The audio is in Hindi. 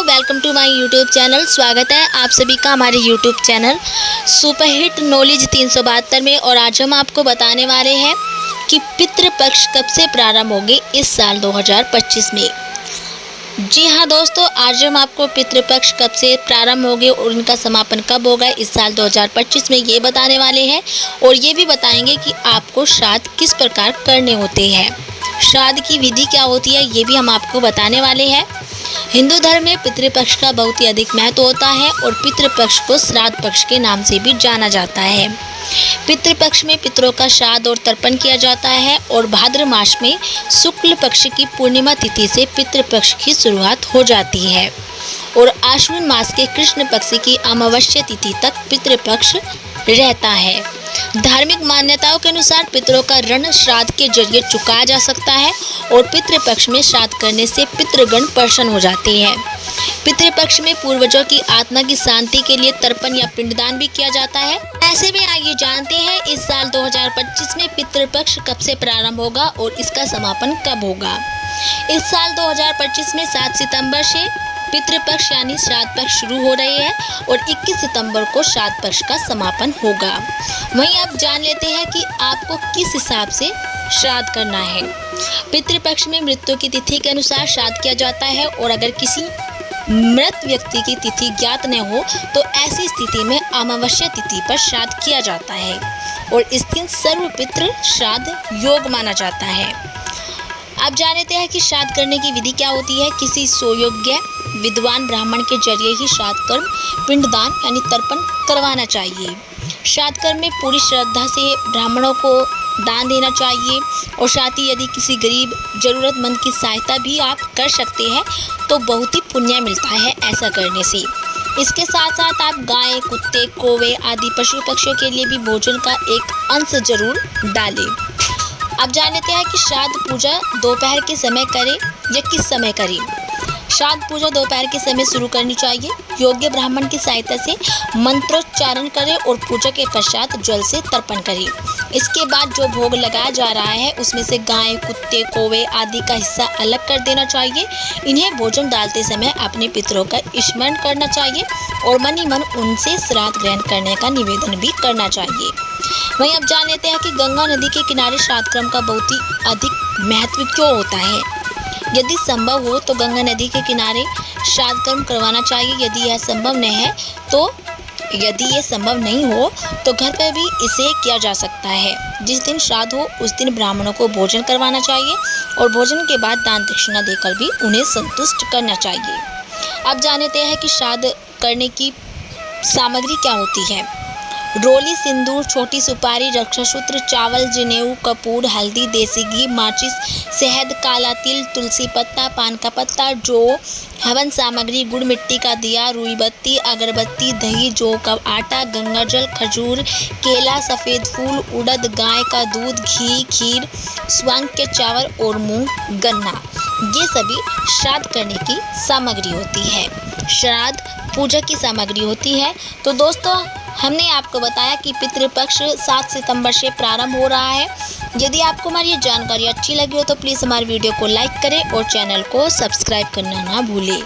Welcome to my YouTube channel. स्वागत है आप सभी का हमारे यूट्यूब चैनल सुपरहिट नॉलेज 372 में। और आज हम आपको बताने वाले हैं कि पितृपक्ष कब से प्रारंभ होंगे इस साल 2025 में। जी हाँ दोस्तों, आज हम आपको पितृपक्ष कब से प्रारंभ होंगे और इनका समापन कब होगा इस साल 2025 में ये बताने वाले हैं। और ये भी बताएंगे कि आपको श्राद्ध किस प्रकार करने होते हैं, श्राद्ध की विधि क्या होती है, ये भी हम आपको बताने वाले हैं। हिंदू धर्म में पितृपक्ष का बहुत ही अधिक महत्व होता है और पितृपक्ष को श्राद्ध पक्ष के नाम से भी जाना जाता है। पितृपक्ष में पितरों का श्राद्ध और तर्पण किया जाता है और भाद्र मास में शुक्ल पक्ष की पूर्णिमा तिथि से पितृपक्ष की शुरुआत हो जाती है और आश्विन मास के कृष्ण पक्ष की अमावस्या तिथि तक पितृपक्ष रहता है। धार्मिक मान्यताओं के अनुसार पितरों का ऋण श्राद्ध के जरिए चुकाया जा सकता है और पितृपक्ष में श्राद्ध करने से पितृगण प्रसन्न हो जाते हैं। पितृपक्ष में पूर्वजों की आत्मा की शांति के लिए तर्पण या पिंडदान भी किया जाता है। ऐसे में आइए जानते हैं इस साल 2025 में पितृपक्ष कब से प्रारंभ होगा और इसका समापन कब होगा। इस साल 2025 में 7 सितंबर से पितृपक्ष यानी श्राद्ध पक्ष शुरू हो रहे हैं और 21 सितंबर को श्राद्ध पक्ष का समापन होगा। वहीं आप जान लेते हैं कि आपको किस हिसाब से श्राद्ध करना है। पितृपक्ष में मृत्यु की तिथि के अनुसार श्राद्ध किया जाता है और अगर किसी मृत व्यक्ति की तिथि ज्ञात न हो तो ऐसी स्थिति में अमावस्या तिथि पर श्राद्ध किया जाता है और इस दिन सर्वपितृ श्राद्ध योग माना जाता है। आप जान लेते हैं कि श्राद्ध करने की विधि क्या होती है। किसी सुयोग्य विद्वान ब्राह्मण के जरिए ही श्राद्ध कर्म पिंडदान यानी तर्पण करवाना चाहिए। श्राद्ध कर्म में पूरी श्रद्धा से ब्राह्मणों को दान देना चाहिए और साथ ही यदि किसी गरीब जरूरतमंद की सहायता भी आप कर सकते हैं तो बहुत ही पुण्य मिलता है ऐसा करने से। इसके साथ साथ आप गाय, कुत्ते, कौवे आदि पशु पक्षियों के लिए भी भोजन का एक अंश जरूर डालें। आप जान लेते हैं कि श्राद्ध पूजा दोपहर के समय करें या किस समय करें। श्राद्ध पूजा दोपहर के समय शुरू करनी चाहिए। योग्य ब्राह्मण की सहायता से मंत्रोच्चारण करें और पूजा के पश्चात जल से तर्पण करें। इसके बाद जो भोग लगाया जा रहा है उसमें से गाय, कुत्ते, कौवे आदि का हिस्सा अलग कर देना चाहिए। इन्हें भोजन डालते समय अपने पितरों का स्मरण करना चाहिए और मन ही मन उनसे श्राद्ध ग्रहण करने का निवेदन भी करना चाहिए। वहीं अब जान लेते हैं कि गंगा नदी के किनारे श्राद्ध कर्म का बहुत ही अधिक महत्व क्यों होता है। यदि संभव हो तो गंगा नदी के किनारे श्राद्ध कर्म करवाना चाहिए। यदि यह संभव नहीं हो तो घर पर भी इसे किया जा सकता है। जिस दिन श्राद्ध हो उस दिन ब्राह्मणों को भोजन करवाना चाहिए और भोजन के बाद दान दक्षिणा देकर भी उन्हें संतुष्ट करना चाहिए। अब जानते हैं कि श्राद्ध करने की सामग्री क्या होती है। रोली, सिंदूर, छोटी सुपारी, रक्षासूत्र, चावल, जनेऊ, कपूर, हल्दी, देसी घी, माचिस, शहद, काला तिल, तुलसी पत्ता, पान का पत्ता, जौ, हवन सामग्री, गुड़ मिट्टी का दिया, रुई बत्ती, अगरबत्ती, दही, जौ का आटा, गंगा जल, खजूर, केला, सफ़ेद फूल, उड़द, गाय का दूध, घी, खीर, स्वांग के चावल और मूंग, गन्ना, ये सभी श्राद्ध करने की सामग्री होती है। श्राद्ध पूजा की सामग्री होती है। तो दोस्तों, हमने आपको बताया कि पितृपक्ष 7 सितंबर से प्रारंभ हो रहा है। यदि आपको हमारी ये जानकारी अच्छी लगी हो तो प्लीज़ हमारे वीडियो को लाइक करें और चैनल को सब्सक्राइब करना ना भूलें।